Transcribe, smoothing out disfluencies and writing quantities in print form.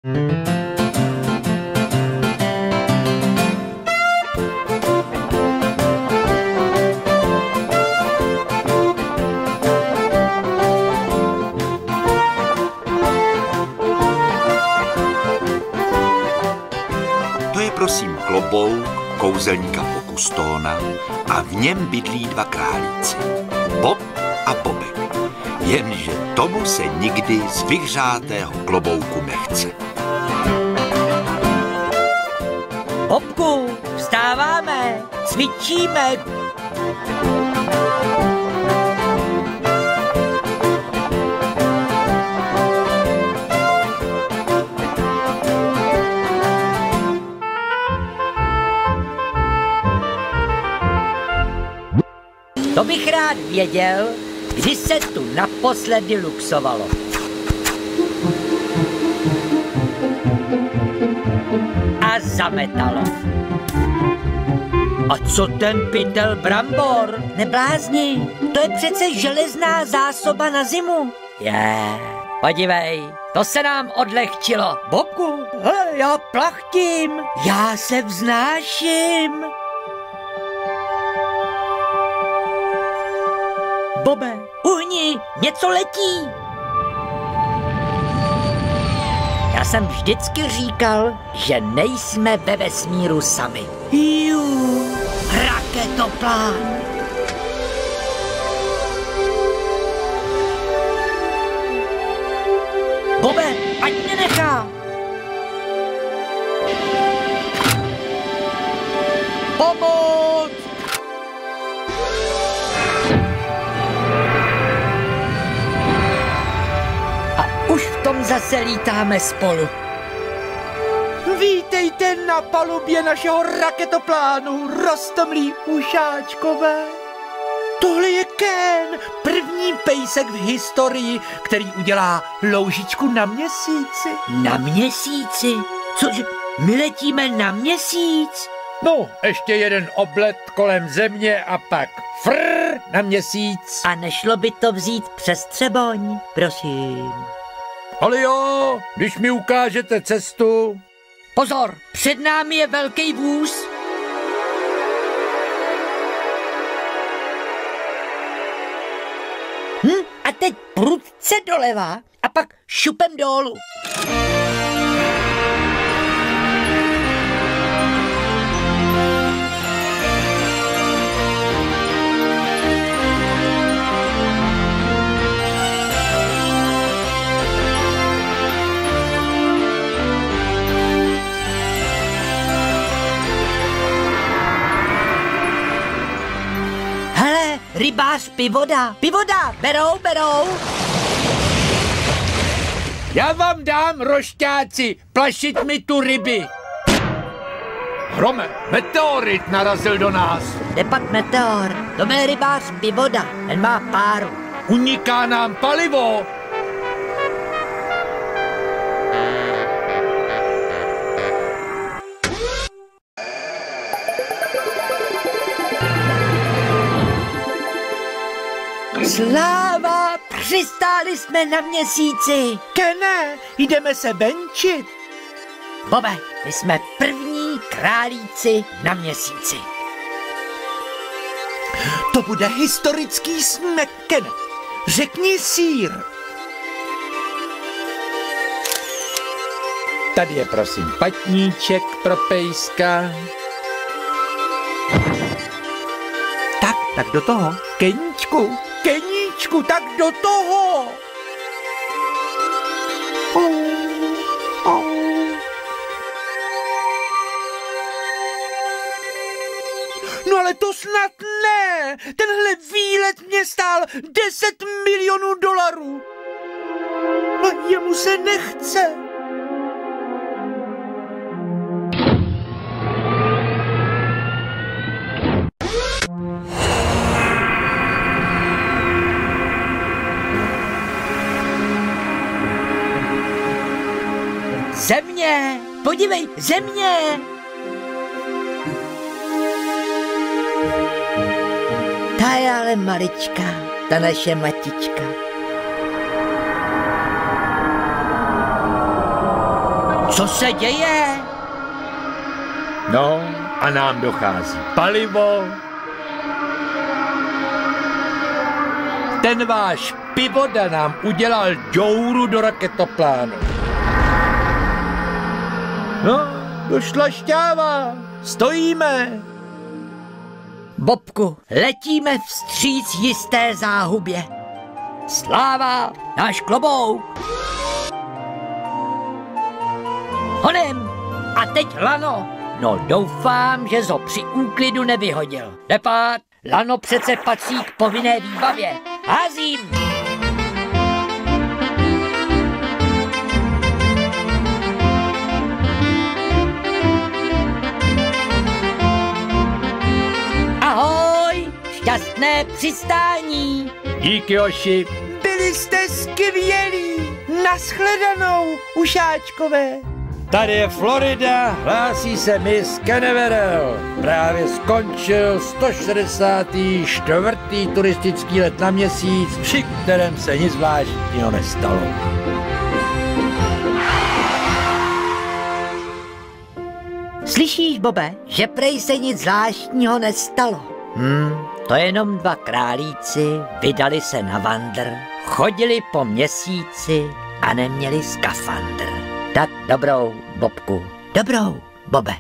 To je prosím klobouk kouzelníka Pokustona a v něm bydlí dva králíci, Bob a Bobek, jenže tomu se nikdy z vyhřátého klobouku nechce. Bobku, vstáváme, cvičíme. To bych rád věděl, kdy se tu naposledy luxovalo. A zametalo. A co ten pytel brambor? Neblázni, to je přece železná zásoba na zimu. Podívej, to se nám odlehčilo. Bobku, já plachtím, já se vznáším. Bobe, uhni, něco letí. Já jsem vždycky říkal, že nejsme ve vesmíru sami. Raketoplán. Bobe, ať mě nechá. Pomoc! Už v tom zase lítáme spolu. Vítejte na palubě našeho raketoplánu, roztomilí ušáčkové. Tohle je Ken, první pejsek v historii, který udělá loužičku na měsíci. Na měsíci? Cože, my letíme na měsíc? No, ještě jeden oblet kolem země a pak frr na měsíc. A nešlo by to vzít přes Třeboň, prosím. Ale jo, když mi ukážete cestu. Pozor, před námi je velký vůz. A teď prudce doleva a pak šupem dolů. Rybář Pivoda, berou. Já vám dám, rošťáci, plašit mi tu ryby. Hrome, meteorit narazil do nás. Nepak meteor, to byl rybář Pivoda, ten má páru. Uniká nám palivo. Sláva, přistáli jsme na měsíci. Kene, jdeme se venčit. Bobe, my jsme první králíci na měsíci. To bude historický smek, Kene. Řekni sír. Tady je prosím patníček pro pejska. Tak do toho. Keníčku, tak do toho. No ale to snad ne. Tenhle výlet mě stál 10 milionů dolarů. A jemu se nechce. Země, podívej, země. Ta je ale maličká, ta naše matička. Co se děje? No, a nám dochází palivo. Ten váš pivoda nám udělal děuru do raketoplánu. No, došla šťáva. Stojíme. Bobku, letíme vstříc jisté záhubě. Sláva, náš klobouk. Honem, a teď lano. No doufám, že zo při úklidu nevyhodil. Nepát, lano přece patří k povinné výbavě. Házím. Ahoj, šťastné přistání. Díky, Joši. Byli jste skvělí. Nashledanou, ušáčkové. Tady je Florida, hlásí se Miss Canaveral. Právě skončil 164. turistický let na Měsíc, při kterém se nic zvláštního nestalo. Slyšíš, Bobe, že prej se nic zvláštního nestalo? To jenom dva králíci vydali se na vandr, chodili po měsíci a neměli skafandr. Tak dobrou, Bobku, dobrou, Bobe.